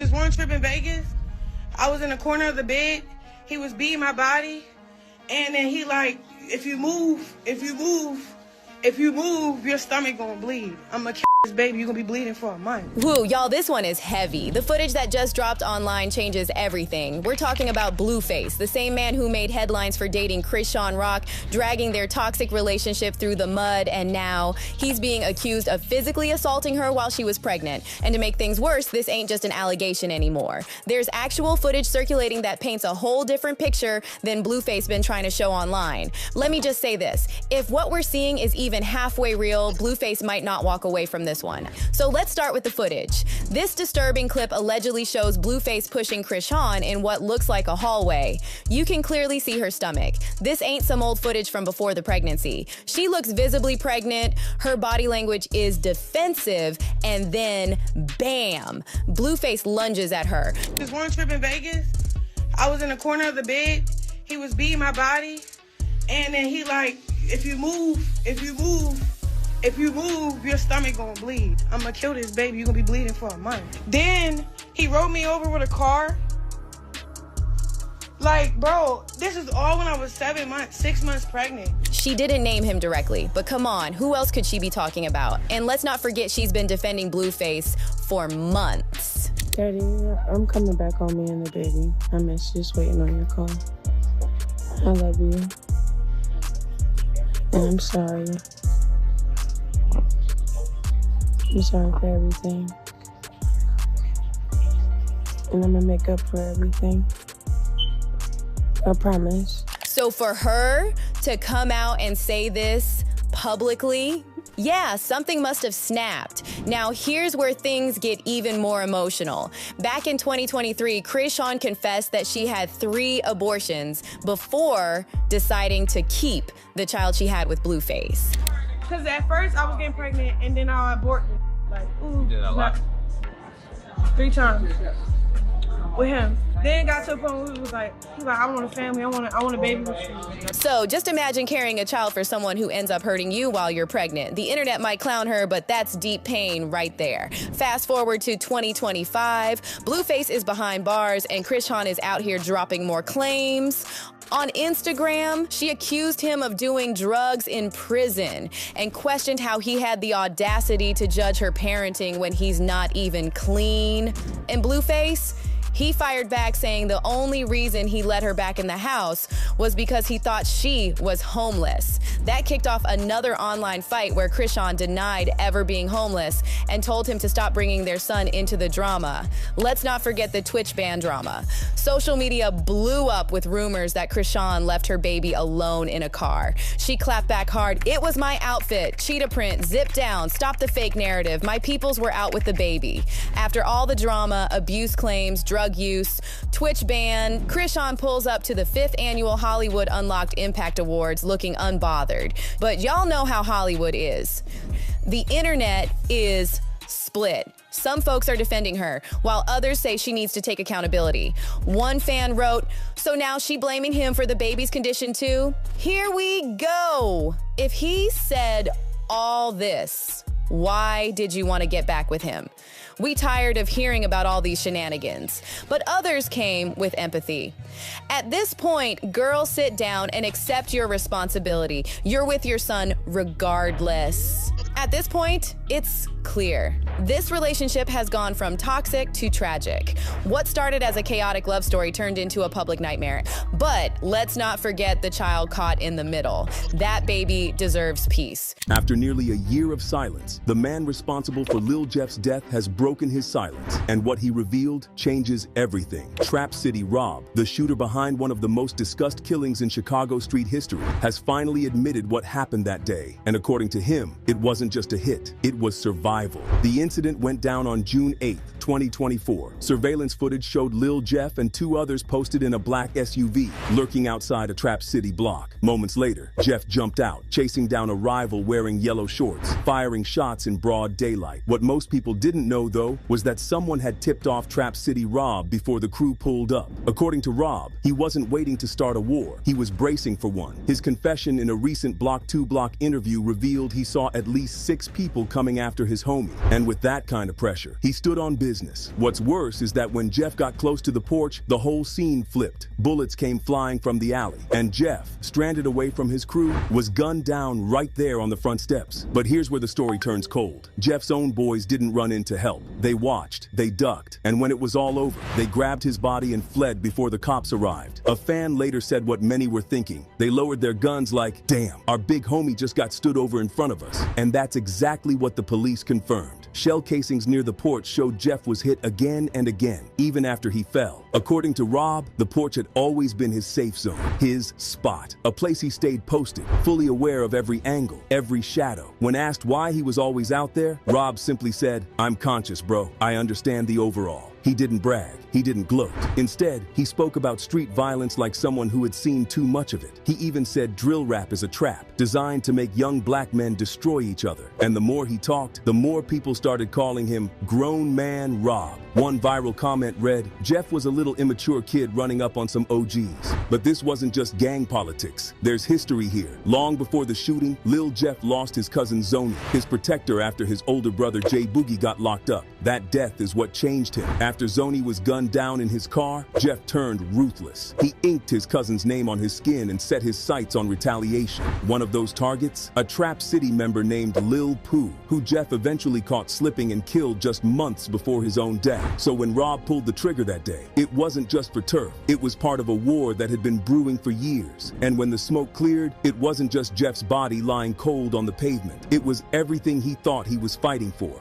This one trip in Vegas, I was in the corner of the bed. He was beating my body. And then he like, if you move, your stomach gonna bleed. I'm gonna kill this baby, you're gonna be bleeding for a month. Woo, y'all, this one is heavy. The footage that just dropped online changes everything. We're talking about BLUEFACE, the same man who made headlines for dating Chrisean Rock, dragging their toxic relationship through the mud, and now he's being accused of physically assaulting her while she was pregnant. And to make things worse, this ain't just an allegation anymore. There's actual footage circulating that paints a whole different picture than BLUEFACE been trying to show online. Let me just say this, if what we're seeing is even halfway real, BLUEFACE might not walk away from this one. So let's start with the footage. This disturbing clip allegedly shows BLUEFACE pushing Chrisean in what looks like a hallway. You can clearly see her stomach. This ain't some old footage from before the pregnancy. She looks visibly pregnant, her body language is defensive, and then bam, BLUEFACE lunges at her. This one trip in Vegas, I was in the corner of the bed. He was beating my body. And then he like, if you move, your stomach gonna bleed. I'm gonna kill this baby, you're gonna be bleeding for a month. Then he rode me over with a car. Like, bro, this is all when I was 6 months pregnant. She didn't name him directly, but come on, who else could she be talking about? And let's not forget she's been defending BLUEFACE for months. Daddy, I'm coming back on me and the baby. I'm just waiting on your call. I love you. And I'm sorry. I'm sorry for everything. And I'm gonna make up for everything. I promise. So for her to come out and say this publicly, yeah, something must have snapped. Now here's where things get even more emotional. Back in 2023, Chrisean confessed that she had 3 abortions before deciding to keep the child she had with BLUEFACE. Because at first I was getting pregnant and then I aborted. Like, ooh, you did a lot. 3 times with him. Then got to a point where he was like, I want a family, I want a baby with you. So just imagine carrying a child for someone who ends up hurting you while you're pregnant. The internet might clown her, but that's deep pain right there. Fast forward to 2025, BLUEFACE is behind bars and Chrisean is out here dropping more claims. On Instagram, she accused him of doing drugs in prison and questioned how he had the audacity to judge her parenting when he's not even clean. And BLUEFACE, he fired back saying the only reason he let her back in the house was because he thought she was homeless. That kicked off another online fight where Chrisean denied ever being homeless and told him to stop bringing their son into the drama. Let's not forget the Twitch ban drama. Social media blew up with rumors that Chrisean left her baby alone in a car. She clapped back hard. It was my outfit, cheetah print, zip down, stop the fake narrative. My peoples were out with the baby. After all the drama, abuse claims, drug use, Twitch ban, Chrisean pulls up to the 5th annual Hollywood Unlocked Impact Awards looking unbothered. But y'all know how Hollywood is. The internet is split. Some folks are defending her, while others say she needs to take accountability. One fan wrote, "So now she blaming him for the baby's condition too?" Here we go. If he said all this, why did you want to get back with him? We tired of hearing about all these shenanigans, but others came with empathy. At this point, girls, sit down and accept your responsibility. You're with your son regardless. At this point, it's clear. This relationship has gone from toxic to tragic. What started as a chaotic love story turned into a public nightmare. But let's not forget the child caught in the middle. That baby deserves peace. After nearly a year of silence, the man responsible for Lil Jeff's death has broken his silence. And what he revealed changes everything. Trap City Rob, the shooter behind one of the most discussed killings in Chicago street history, has finally admitted what happened that day. And according to him, it wasn't just a hit, it was survival. The incident went down on June 8th, 2024. Surveillance footage showed Lil Jeff and 2 others posted in a black SUV, lurking outside a Trap City block. Moments later, Jeff jumped out, chasing down a rival wearing yellow shorts, firing shots in broad daylight. What most people didn't know, though, was that someone had tipped off Trap City Rob before the crew pulled up. According to Rob, he wasn't waiting to start a war, he was bracing for one. His confession in a recent Block 2 Block interview revealed he saw at least 6 people coming after his homie. And with that kind of pressure, he stood on business. business. What's worse is that when Jeff got close to the porch, the whole scene flipped. Bullets came flying from the alley, and Jeff, stranded away from his crew, was gunned down right there on the front steps. But here's where the story turns cold. Jeff's own boys didn't run in to help. They watched, they ducked, and when it was all over, they grabbed his body and fled before the cops arrived. A fan later said what many were thinking. They lowered their guns like, damn, our big homie just got stood over in front of us. And that's exactly what the police confirmed. Shell casings near the porch showed Jeff was hit again and again, even after he fell. According to Rob, the porch had always been his safe zone, his spot, a place he stayed posted, fully aware of every angle, every shadow. When asked why he was always out there, Rob simply said, "I'm conscious, bro. I understand the overall." He didn't brag. He didn't gloat. Instead, he spoke about street violence like someone who had seen too much of it. He even said drill rap is a trap, designed to make young black men destroy each other. And the more he talked, the more people started calling him Grown Man Rob. One viral comment read, "Jeff was a little immature kid running up on some OGs." But this wasn't just gang politics. There's history here. Long before the shooting, Lil Jeff lost his cousin Zoni, his protector after his older brother Jay Boogie got locked up. That death is what changed him. After Zoni was gunned down in his car, Jeff turned ruthless. He inked his cousin's name on his skin and set his sights on retaliation. One of those targets? A Trap City member named Lil Pooh, who Jeff eventually caught slipping and killed just months before his own death. So when Rob pulled the trigger that day, it wasn't just for turf. It was part of a war that had been brewing for years. And when the smoke cleared, it wasn't just Jeff's body lying cold on the pavement. It was everything he thought he was fighting for.